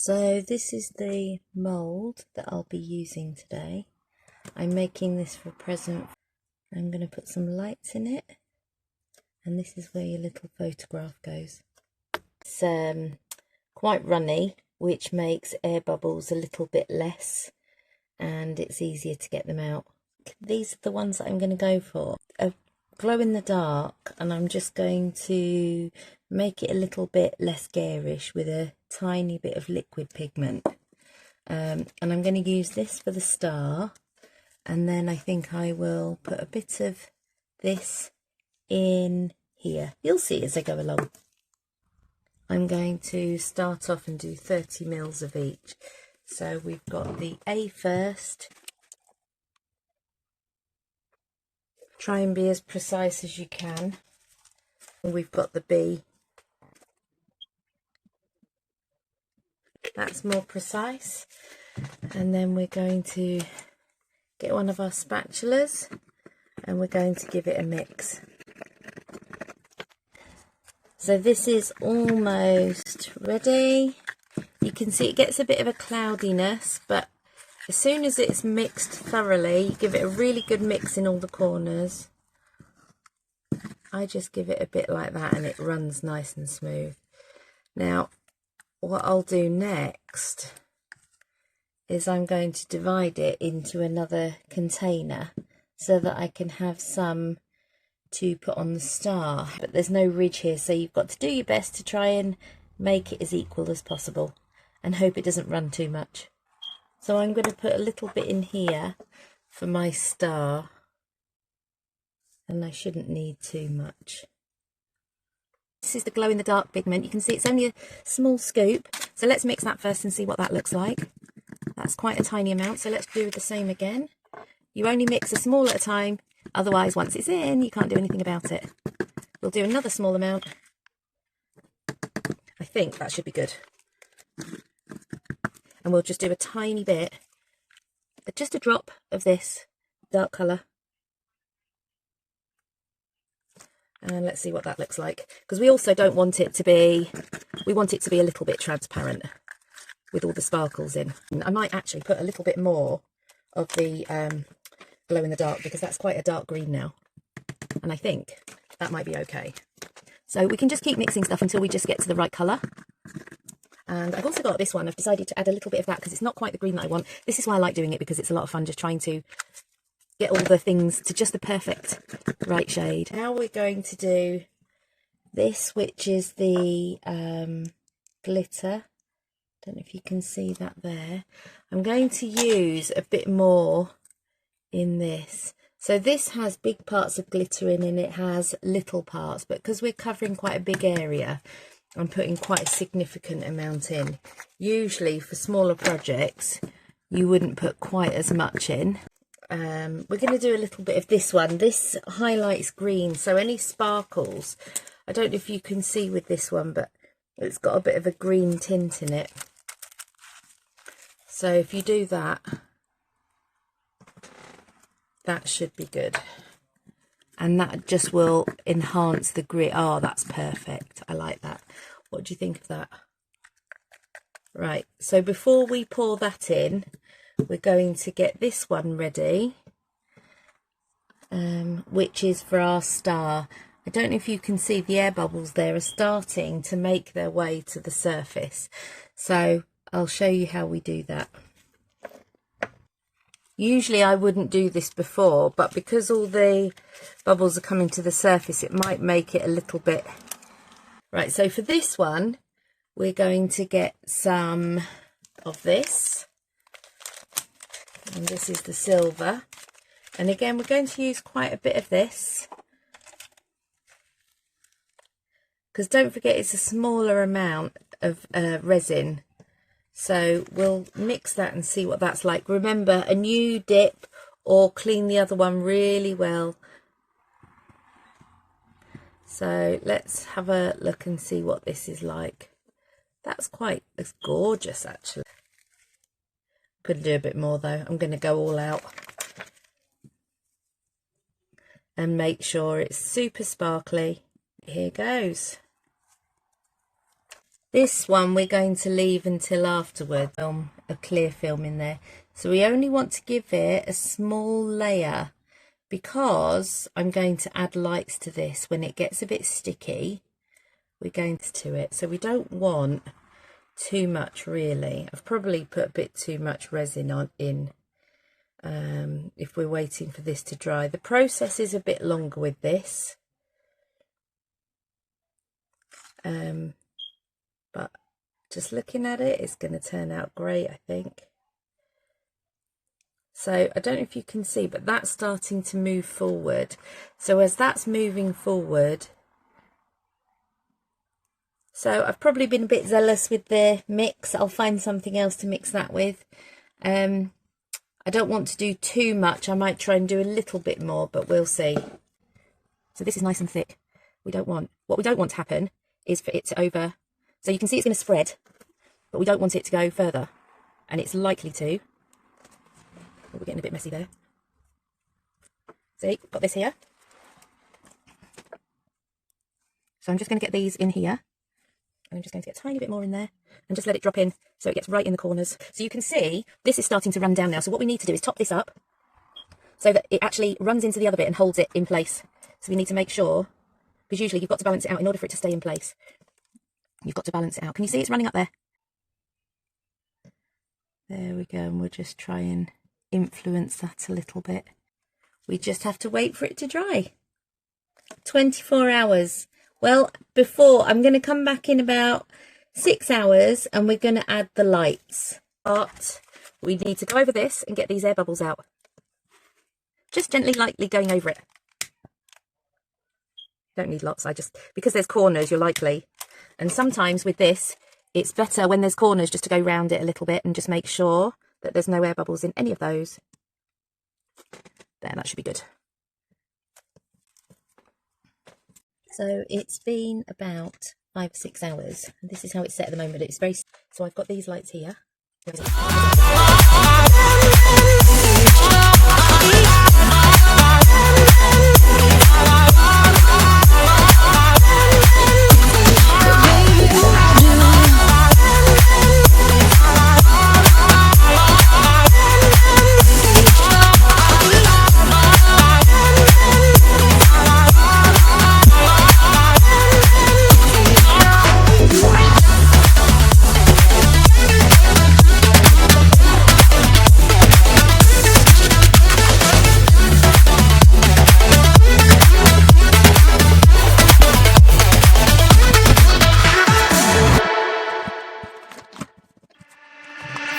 So this is the mould that I'll be using today. I'm making this for a present. I'm going to put some lights in it, and this is where your little photograph goes. It's quite runny, which makes air bubbles a little bit less, and it's easier to get them out. These are the ones that I'm going to go for. A glow in the dark, and I'm just going to make it a little bit less garish with a tiny bit of liquid pigment. And I'm going to use this for the star, and then I think I will put a bit of this in here. You'll see as I go along. I'm going to start off and do 30 mils of each. So we've got the A first. Try and be as precise as you can. And we've got the B. That's more precise. And then we're going to get one of our spatulas and we're going to give it a mix. So this is almost ready. You can see it gets a bit of a cloudiness, but as soon as it's mixed thoroughly, give it a really good mix in all the corners. I just give it a bit like that and it runs nice and smooth. Now, what I'll do next is I'm going to divide it into another container so that I can have some to put on the star. But there's no ridge here, so you've got to do your best to try and make it as equal as possible and hope it doesn't run too much. So I'm going to put a little bit in here for my star, and I shouldn't need too much. This is the glow in the dark pigment. You can see it's only a small scoop, so let's mix that first and see what that looks like. That's quite a tiny amount, so let's do the same again. You only mix a small at a time, otherwise once it's in you can't do anything about it. We'll do another small amount. I think that should be good. And we'll just do a tiny bit, just a drop of this dark colour. And let's see what that looks like, because we also don't want it to be, we want it to be a little bit transparent with all the sparkles in. And I might actually put a little bit more of the glow in the dark, because that's quite a dark green now, and I think that might be okay. So we can just keep mixing stuff until we just get to the right colour. And I've also got this one. I've decided to add a little bit of that because it's not quite the green that I want. This is why I like doing it, because it's a lot of fun just trying to get all the things to just the perfect right shade. Now we're going to do this, which is the glitter. Don't know if you can see that there. I'm going to use a bit more in this. So this has big parts of glitter in and it has little parts, but because we're covering quite a big area, I'm putting quite a significant amount in. Usually for smaller projects you wouldn't put quite as much in. We're going to do a little bit of this one. This highlights green, so any sparkles, I don't know if you can see with this one, but it's got a bit of a green tint in it. So if you do that, that should be good. And that just will enhance the grit. Oh, that's perfect. I like that. What do you think of that? Right, so before we pour that in, we're going to get this one ready, which is for our star. I don't know if you can see the air bubbles there are starting to make their way to the surface. So I'll show you how we do that. Usually I wouldn't do this before, but because all the bubbles are coming to the surface, it might make it a little bit. Right, so for this one, we're going to get some of this. And this is the silver. And again, we're going to use quite a bit of this, because don't forget it's a smaller amount of resin. So we'll mix that and see what that's like. Remember, a new dip or clean the other one really well. So let's have a look and see what this is like. That's quite, it's gorgeous actually. Could do a bit more though. I'm going to go all out and make sure it's super sparkly. Here goes. This one we're going to leave until afterward, a clear film in there. So we only want to give it a small layer because I'm going to add lights to this. When it gets a bit sticky, we're going to it. So we don't want too much really. I've probably put a bit too much resin in if we're waiting for this to dry. The process is a bit longer with this. But just looking at it, it's going to turn out great, I think. So I don't know if you can see, but that's starting to move forward. So as that's moving forward, so I've probably been a bit zealous with the mix. I'll find something else to mix that with. I don't want to do too much. I might try and do a little bit more, but we'll see. So this is nice and thick. What we don't want to happen is for it to so you can see it's going to spread, but we don't want it to go further, and it's likely to. Oh, we're getting a bit messy there. See, got this here. So I'm just going to get these in here, and I'm just going to get a tiny bit more in there, and just let it drop in so it gets right in the corners. So you can see this is starting to run down now. So what we need to do is top this up so that it actually runs into the other bit and holds it in place. So we need to make sure, because usually you've got to balance it out in order for it to stay in place. You've got to balance it out. Can you see it's running up there? There we go. And we'll just try and influence that a little bit. We just have to wait for it to dry. 24 hours. Well, I'm going to come back in about 6 hours and we're going to add the lights. But we need to go over this and get these air bubbles out. Just gently, lightly going over it. Don't need lots. Because there's corners, you're likely. And sometimes with this, it's better when there's corners just to go round it a little bit and just make sure that there's no air bubbles in any of those. There, that should be good. So it's been about 5 or 6 hours. And this is how it's set at the moment. It's very, so I've got these lights here.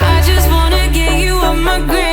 I just wanna get you on my grid.